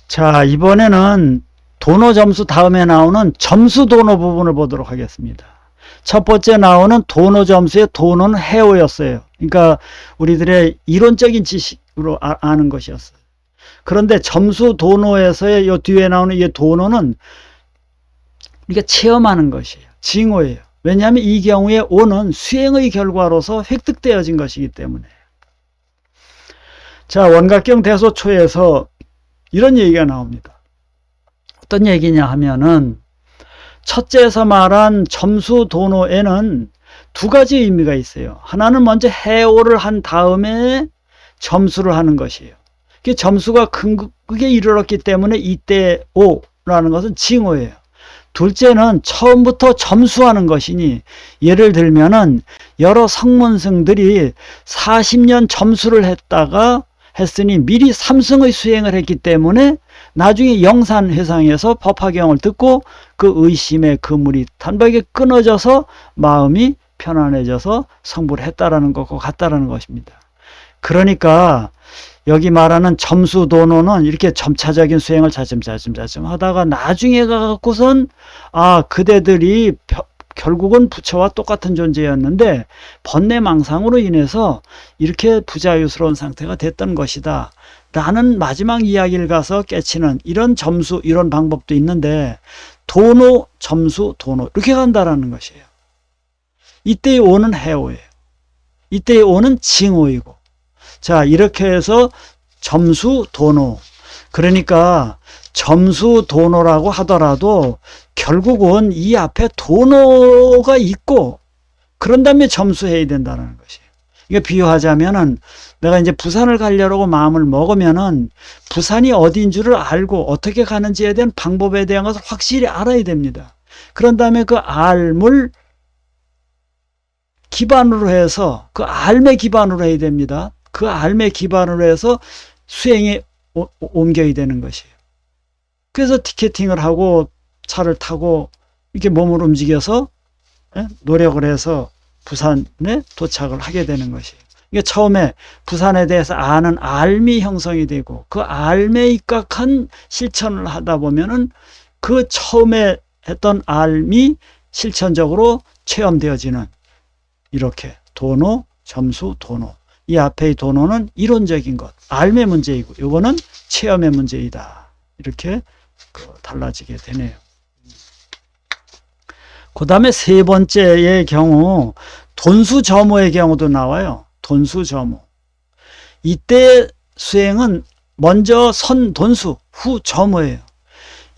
자, 이번에는 도노 점수 다음에 나오는 점수 도노 부분을 보도록 하겠습니다. 첫 번째 나오는 도노 점수의 도노는 해오였어요. 그러니까 우리들의 이론적인 지식으로 아는 것이었어요. 그런데 점수 도노에서의 이 뒤에 나오는 이 도노는 우리가 체험하는 것이에요. 징후예요. 왜냐하면 이 경우에 오는 수행의 결과로서 획득되어진 것이기 때문에. 자, 원각경 대소초에서 이런 얘기가 나옵니다. 어떤 얘기냐 하면은 첫째에서 말한 점수 도노에는 두 가지 의미가 있어요. 하나는 먼저 해오를 한 다음에 점수를 하는 것이에요. 점수가 크게 이르렀기 때문에 이때 오라는 것은 징후예요. 둘째는 처음부터 점수하는 것이니, 예를 들면은 여러 성문승들이 40년 점수를 했으니 미리 삼승의 수행을 했기 때문에 나중에 영산회상에서 법화경을 듣고 그 의심의 그물이 단박에 끊어져서 마음이 편안해져서 성불을 했다라는 것과 같다라는 것입니다. 그러니까 여기 말하는 점수 도노는 이렇게 점차적인 수행을 자점자점 하다가 나중에 가갖고선 그대들이 결국은 부처와 똑같은 존재였는데 번뇌망상으로 인해서 이렇게 부자유스러운 상태가 됐던 것이다 라는 마지막 이야기를 가서 깨치는 이런 점수, 이런 방법도 있는데, 도노, 점수, 도노 이렇게 간다라는 것이에요. 이때의 오는 해오예요. 이때의 오는 징오이고, 자, 이렇게 해서 점수, 도노. 그러니까 점수, 도노라고 하더라도 결국은 이 앞에 도노가 있고 그런 다음에 점수해야 된다는 것이에요. 이게 비유하자면은 내가 이제 부산을 가려고 마음을 먹으면은 부산이 어디인 줄을 알고 어떻게 가는지에 대한 방법에 대한 것을 확실히 알아야 됩니다. 그런 다음에 그 알을 기반으로 해서 그 알매 기반으로 해야 됩니다. 그 알매 기반으로 해서 수행에 옮겨야 되는 것이에요. 그래서 티켓팅을 하고 차를 타고 이렇게 몸을 움직여서 노력을 해서 부산에 도착을 하게 되는 것이에요. 이게 처음에 부산에 대해서 아는 알미 형성이 되고 그 알매에 입각한 실천을 하다 보면은 그 처음에 했던 알미 실천적으로 체험되어지는, 이렇게 도노, 점수, 도노. 이 앞의 도노는 이론적인 것, 알매 문제이고 이거는 체험의 문제이다. 이렇게 달라지게 되네요. 그 다음에 세 번째의 경우 돈수점호의 경우도 나와요. 돈수점호. 이때 수행은 먼저 선 돈수, 후 점호예요.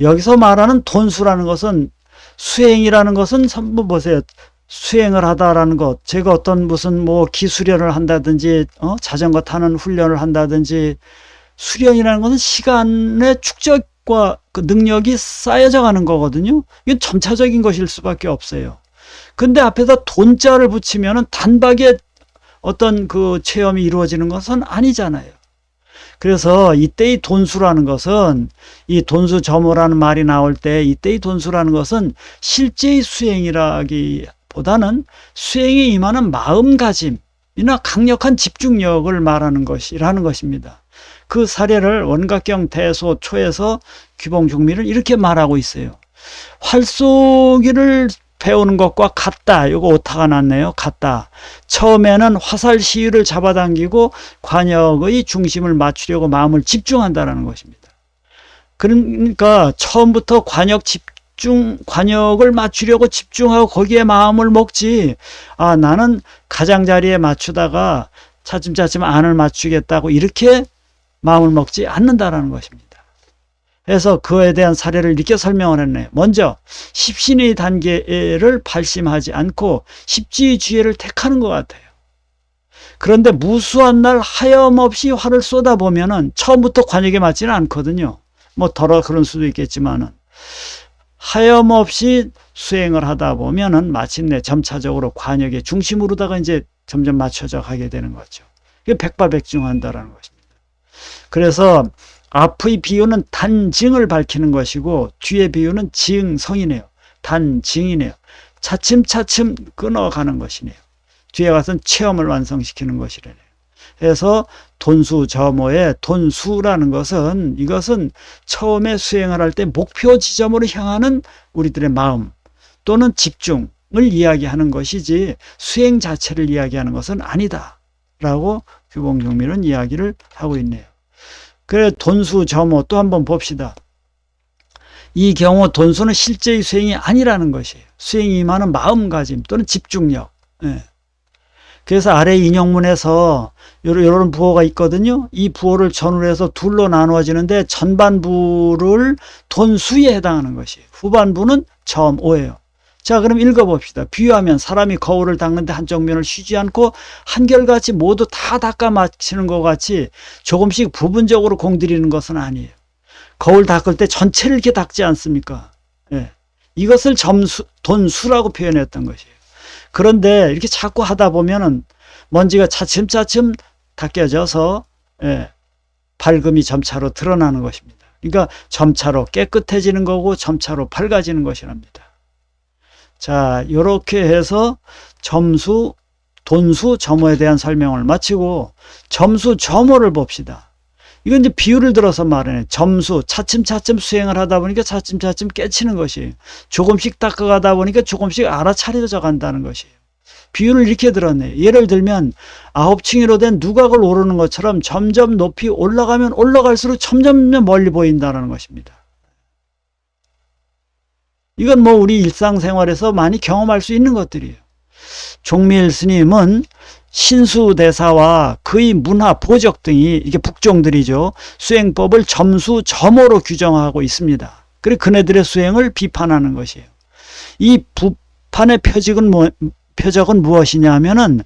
여기서 말하는 돈수라는 것은, 수행이라는 것은 한번 보세요. 수행을 하다라는 것, 제가 어떤 무슨 기수련을 한다든지 자전거 타는 훈련을 한다든지, 수련이라는 것은 시간의 축적과 그 능력이 쌓여져 가는 거거든요. 이건 점차적인 것일 수밖에 없어요. 근데 앞에다 돈자를 붙이면은 단박에 어떤 그 체험이 이루어지는 것은 아니잖아요. 그래서 이때의 돈수라는 것은, 이 돈수 점호라는 말이 나올 때 이때의 돈수라는 것은 실제의 수행이라기보다는 수행에 임하는 마음가짐이나 강력한 집중력을 말하는 것이라는 것입니다. 그 사례를 원각경 대소초에서 규봉중미를 이렇게 말하고 있어요. 활쏘기를 배우는 것과 같다. 이거 오타가 났네요. 같다. 처음에는 화살 시위를 잡아당기고 관역의 중심을 맞추려고 마음을 집중한다는 것입니다. 그러니까 처음부터 관역을 맞추려고 집중하고 거기에 마음을 먹지, 나는 가장자리에 맞추다가 차츰차츰 안을 맞추겠다고 이렇게 마음을 먹지 않는다라는 것입니다. 그래서 그에 대한 사례를 이렇게 설명을 했네요. 먼저 십신의 단계를 발심하지 않고 십지의 지혜를 택하는 것 같아요. 그런데 무수한 날 하염없이 활을 쏟아보면은 처음부터 관역에 맞지는 않거든요. 덜어 그런 수도 있겠지만은 하염없이 수행을 하다 보면은 마침내 점차적으로 관역의 중심으로다가 이제 점점 맞춰져 가게 되는 거죠. 이게 백발백중한다라는 것입니다. 그래서 앞의 비유는 단증을 밝히는 것이고 뒤의 비유는 증성이네요. 단증이네요. 차츰차츰 끊어가는 것이네요. 뒤에 가서는 체험을 완성시키는 것이래요. 해서 돈수저모의 돈수라는 것은 이것은 처음에 수행을 할 때 목표 지점으로 향하는 우리들의 마음 또는 집중을 이야기하는 것이지 수행 자체를 이야기하는 것은 아니다 라고 규봉종밀은 이야기를 하고 있네요. 그래 돈수저모 또 한번 봅시다. 이 경우 돈수는 실제의 수행이 아니라는 것이에요. 수행이 임하는 마음가짐 또는 집중력. 예. 그래서 아래 인용문에서 이런 부호가 있거든요. 이 부호를 전후로 해서 둘로 나누어지는데 전반부를 돈수에 해당하는 것이에요. 후반부는 점오예요. 자, 그럼 읽어봅시다. 비유하면 사람이 거울을 닦는데 한쪽 면을 쉬지 않고 한결같이 모두 다 닦아 마치는 것 같이 조금씩 부분적으로 공들이는 것은 아니에요. 거울 닦을 때 전체를 이렇게 닦지 않습니까? 예. 이것을 돈수라고 표현했던 것이에요. 그런데 이렇게 자꾸 하다 보면은 먼지가 차츰차츰 닦여져서 밝음이 점차로 드러나는 것입니다. 그러니까 점차로 깨끗해지는 거고 점차로 밝아지는 것이랍니다. 자, 이렇게 해서 점수, 돈수, 점호에 대한 설명을 마치고 점수, 점호를 봅시다. 이건 이제 비유를 들어서 말하네. 점수, 차츰차츰 수행을 하다 보니까 차츰차츰 깨치는 것이에요. 조금씩 닦아가다 보니까 조금씩 알아차려져 간다는 것이에요. 비유를 이렇게 들었네. 예를 들면 9층으로 된 누각을 오르는 것처럼 점점 높이 올라가면 올라갈수록 점점 멀리 보인다는 것입니다. 이건 뭐 우리 일상생활에서 많이 경험할 수 있는 것들이에요. 종밀 스님은 신수대사와 그의 문화, 보적 등이 이게 북종들이죠. 수행법을 점수, 점호로 규정하고 있습니다. 그리고 그네들의 수행을 비판하는 것이에요. 이 비판의 표적은 무엇이냐 하면은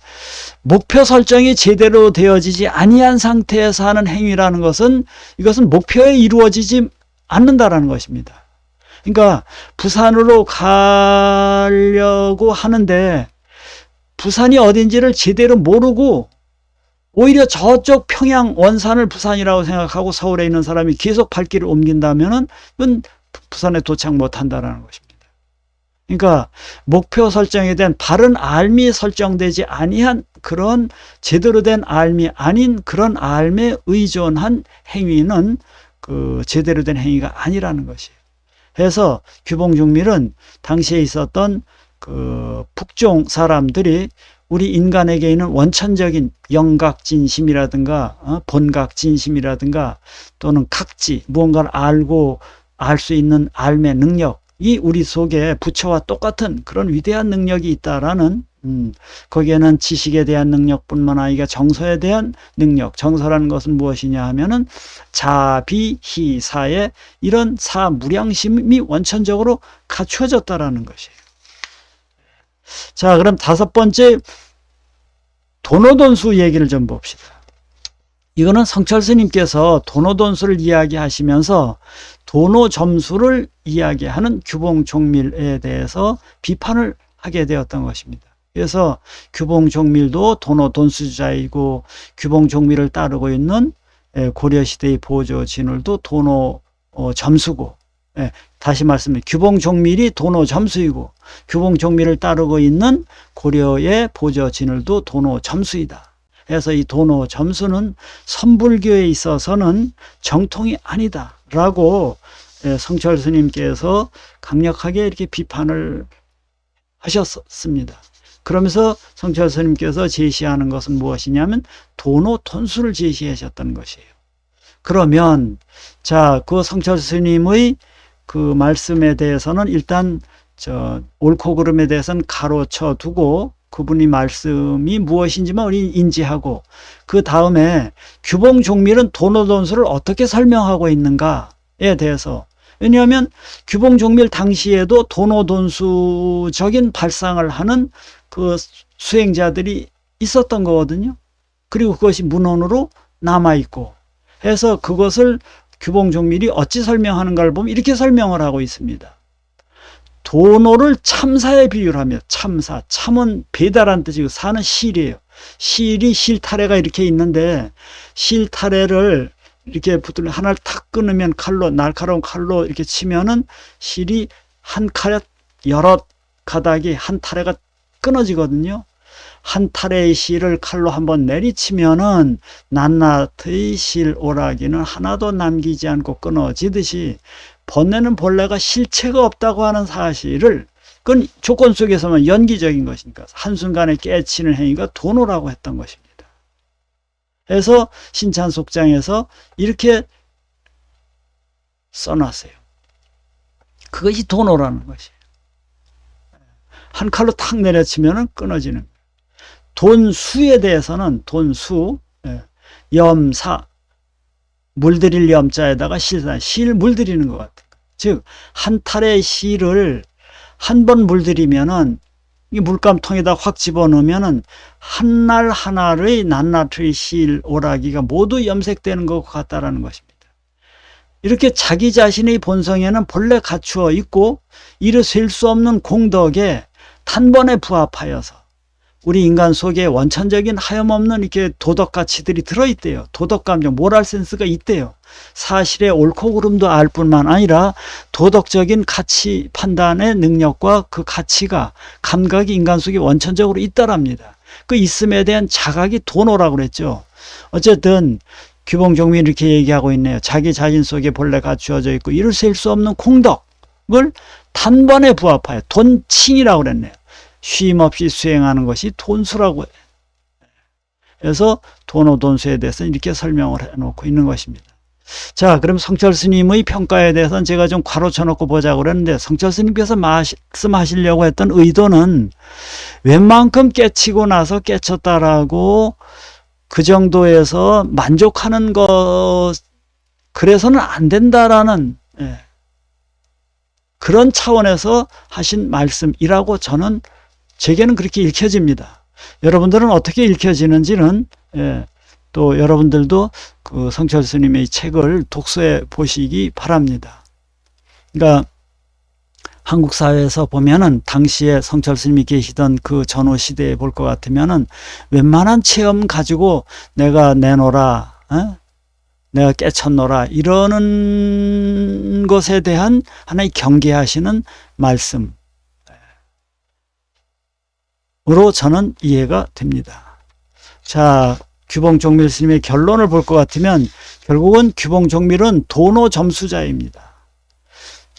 목표 설정이 제대로 되어지지 아니한 상태에서 하는 행위라는 것은 이것은 목표에 이루어지지 않는다라는 것입니다. 그러니까 부산으로 가려고 하는데 부산이 어딘지를 제대로 모르고 오히려 저쪽 평양 원산을 부산이라고 생각하고 서울에 있는 사람이 계속 발길을 옮긴다면은 그건 부산에 도착 못한다라는 것입니다. 그러니까 목표 설정에 대한 바른 알미 설정되지 아니한 그런 제대로 된 알미 아닌 그런 알미에 의존한 행위는 그 제대로 된 행위가 아니라는 것이에요. 해서 규봉종밀은 당시에 있었던 그 북종 사람들이 우리 인간에게 있는 원천적인 영각진심이라든가 본각진심이라든가 또는 각지 무언가를 알고 알 수 있는 알매 능력이 우리 속에 부처와 똑같은 그런 위대한 능력이 있다라는 거기에는 지식에 대한 능력뿐만 아니라 정서에 대한 능력, 정서라는 것은 무엇이냐 하면은 자비희사의 이런 사무량심이 원천적으로 갖추어졌다라는 것이에요. 자, 그럼 다섯 번째 도노돈수 얘기를 좀 봅시다. 이거는 성철 스님께서 도노돈수를 이야기하시면서 도노점수를 이야기하는 규봉종밀에 대해서 비판을 하게 되었던 것입니다. 그래서 규봉종밀도 도노돈수자이고 규봉종밀을 따르고 있는 고려시대의 보조진울도 도노점수고, 다시 말씀해 규봉종밀이 도노점수이고 규봉종밀을 따르고 있는 고려의 보조진울도 도노점수이다. 그래서 이 도노점수는 선불교에 있어서는 정통이 아니다 라고 성철 스님께서 강력하게 이렇게 비판을 하셨습니다. 그러면서 성철 스님께서 제시하는 것은 무엇이냐면 도노돈수를 제시하셨던 것이에요. 그러면 자, 그 성철 스님의 그 말씀에 대해서는 일단 옳고 그름에 대해서는 가로쳐 두고 그분이 말씀이 무엇인지만 우리 인지하고 그 다음에 규봉종밀은 도노돈수를 어떻게 설명하고 있는가에 대해서, 왜냐하면 규봉종밀 당시에도 도노돈수적인 발상을 하는 그 수행자들이 있었던 거거든요. 그리고 그것이 문헌으로 남아있고 해서 그것을 규봉종밀이 어찌 설명하는가를 보면 이렇게 설명을 하고 있습니다. 도노를 참사에 비유를 하며, 참사, 참은 배달한 뜻이고 사는 실이에요. 실이 실타래가 이렇게 있는데 실타래를 이렇게 붙들면 하나를 탁 끊으면 칼로, 날카로운 칼로 이렇게 치면은 실이 한 칼에 여러 가닥이 한 타래가 끊어지거든요. 한 탈의 실을 칼로 한번 내리치면은 낱낱의 실 오라기는 하나도 남기지 않고 끊어지듯이 번뇌는 본래가 실체가 없다고 하는 사실을, 그건 조건 속에서만 연기적인 것이니까 한순간에 깨치는 행위가 도노라고 했던 것입니다. 그래서 신찬속장에서 이렇게 써놨어요. 그것이 도노라는 것이에요. 한 칼로 탁 내려치면 끊어지는 거예요. 돈수에 대해서는 돈수, 염사, 물들일 염자에다가 실사, 실 물들이는 것 같은 거예요. 즉, 한 탈의 실을 한 번 물들이면은 이 물감통에다 확 집어넣으면은 한날 하나의 낱낱의 실 오라기가 모두 염색되는 것 같다라는 것입니다. 이렇게 자기 자신의 본성에는 본래 갖추어 있고 이를 셀 수 없는 공덕에 단번에 부합하여서 우리 인간 속에 원천적인 하염없는 이렇게 도덕 가치들이 들어있대요. 도덕 감정, 모랄 센스가 있대요. 사실의 옳고 그름도 알 뿐만 아니라 도덕적인 가치 판단의 능력과 그 가치가, 감각이 인간 속에 원천적으로 있다랍니다. 그 있음에 대한 자각이 도노라고 그랬죠. 어쨌든 규봉종미 이렇게 얘기하고 있네요. 자기 자신 속에 본래 갖추어져 있고 이를 셀 수 없는 공덕을 단번에 부합하여 돈칭이라고 그랬네요. 쉼 없이 수행하는 것이 돈수라고 해요. 그래서 도노돈수에 대해서는 이렇게 설명을 해놓고 있는 것입니다. 자, 그럼 성철 스님의 평가에 대해서는 제가 좀 괄호쳐 놓고 보자고 그랬는데, 성철 스님께서 말씀하시려고 했던 의도는 웬만큼 깨치고 나서 깨쳤다라고 그 정도에서 만족하는 것, 그래서는 안 된다라는 그런 차원에서 하신 말씀이라고 저는, 제게는 그렇게 읽혀집니다. 여러분들은 어떻게 읽혀지는지는 또 여러분들도 그 성철 스님의 책을 독서해 보시기 바랍니다. 그러니까 한국 사회에서 보면은 당시에 성철 스님이 계시던 그 전후 시대에 볼 것 같으면은 웬만한 체험 가지고 내가 내놓으라, 내가 깨쳤노라, 이러는 것에 대한 하나의 경계하시는 말씀으로 저는 이해가 됩니다. 자, 규봉종밀 스님의 결론을 볼 것 같으면 결국은 규봉종밀은 도노점수자입니다.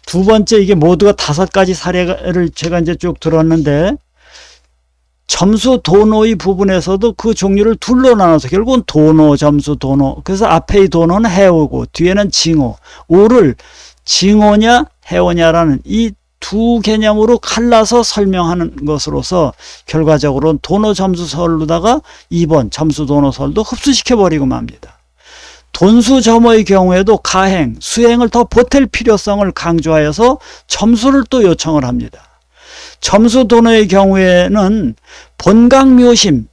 두 번째, 이게 모두가 5가지 사례를 제가 이제 쭉 들었는데, 점수 도노의 부분에서도 그 종류를 둘로 나눠서 결국은 도노, 점수, 도노. 그래서 앞의 도노는 해오고 뒤에는 징오. 오를 징오냐 해오냐라는 이 두 개념으로 갈라서 설명하는 것으로서 결과적으로는 도노 점수설로다가 2번 점수 도노설도 흡수시켜버리고 맙니다. 돈수점의 경우에도 가행, 수행을 더 보탤 필요성을 강조하여서 점수를 또 요청을 합니다. 점수도노의 경우에는 본강묘심,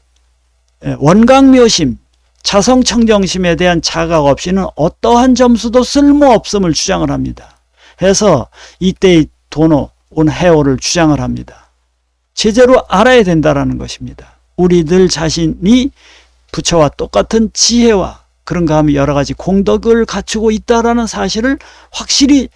원강묘심, 자성청정심에 대한 자각 없이는 어떠한 점수도 쓸모없음을 주장을 합니다. 해서 이때의 도노, 해오를 주장을 합니다. 제대로 알아야 된다는 것입니다. 우리들 자신이 부처와 똑같은 지혜와 그런가 하면 여러 가지 공덕을 갖추고 있다는 사실을 확실히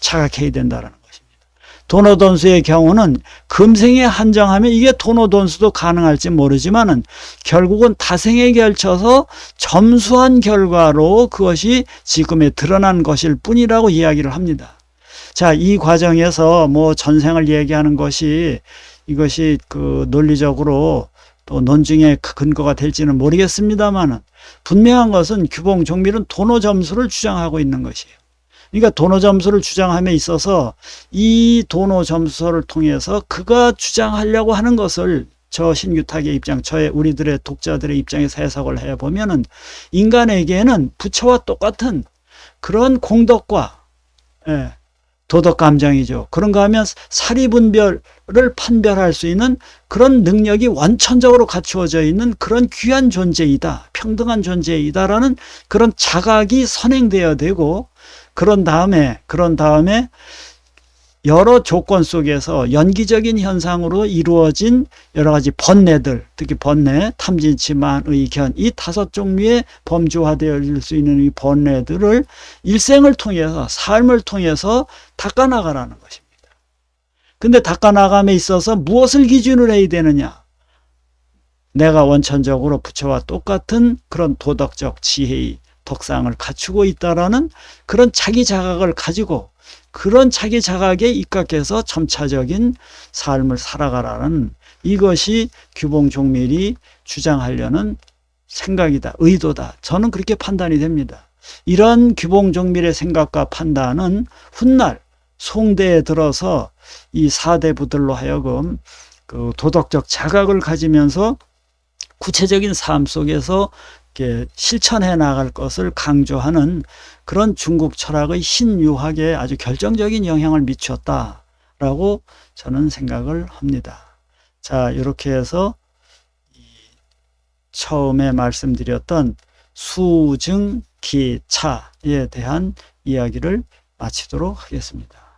자각해야 된다는 것입니다. 도노돈수의 경우는 금생에 한정하면 이게 도노돈수도 가능할지 모르지만은 결국은 다생에 걸쳐서 점수한 결과로 그것이 지금에 드러난 것일 뿐이라고 이야기를 합니다. 자, 이 과정에서 뭐 전생을 얘기하는 것이 이것이 그 논리적으로 또 논증의 근거가 될지는 모르겠습니다만은 분명한 것은 규봉종밀은 도노점수를 주장하고 있는 것이에요. 그러니까 도노점수를 주장함에 있어서 이 도노점수를 통해서 그가 주장하려고 하는 것을 저 신규탁의 입장, 우리들의 독자들의 입장에서 해석을 해보면은 인간에게는 부처와 똑같은 그런 공덕과 도덕 감정이죠. 그런가 하면 사리분별을 판별할 수 있는 그런 능력이 원천적으로 갖추어져 있는 그런 귀한 존재이다, 평등한 존재이다라는 그런 자각이 선행되어야 되고, 그런 다음에 여러 조건 속에서 연기적인 현상으로 이루어진 여러 가지 번뇌들, 특히 번뇌, 탐진치, 만, 의, 견, 이 5종류의 범주화되어질 수 있는 이 번뇌들을 일생을 통해서, 삶을 통해서 닦아나가라는 것입니다. 근데 닦아나감에 있어서 무엇을 기준으로 해야 되느냐? 내가 원천적으로 부처와 똑같은 그런 도덕적 지혜의 덕상을 갖추고 있다라는 그런 자기 자각을 가지고 그런 자기 자각에 입각해서 점차적인 삶을 살아가라는 이것이 규봉종밀이 주장하려는 생각이다, 의도다. 저는 그렇게 판단이 됩니다. 이런 규봉종밀의 생각과 판단은 훗날 송대에 들어서 이 사대부들로 하여금 그 도덕적 자각을 가지면서 구체적인 삶 속에서 실천해 나갈 것을 강조하는 그런 중국 철학의 신유학에 아주 결정적인 영향을 미쳤다라고 저는 생각을 합니다. 자, 이렇게 해서 처음에 말씀드렸던 수증기차에 대한 이야기를 마치도록 하겠습니다.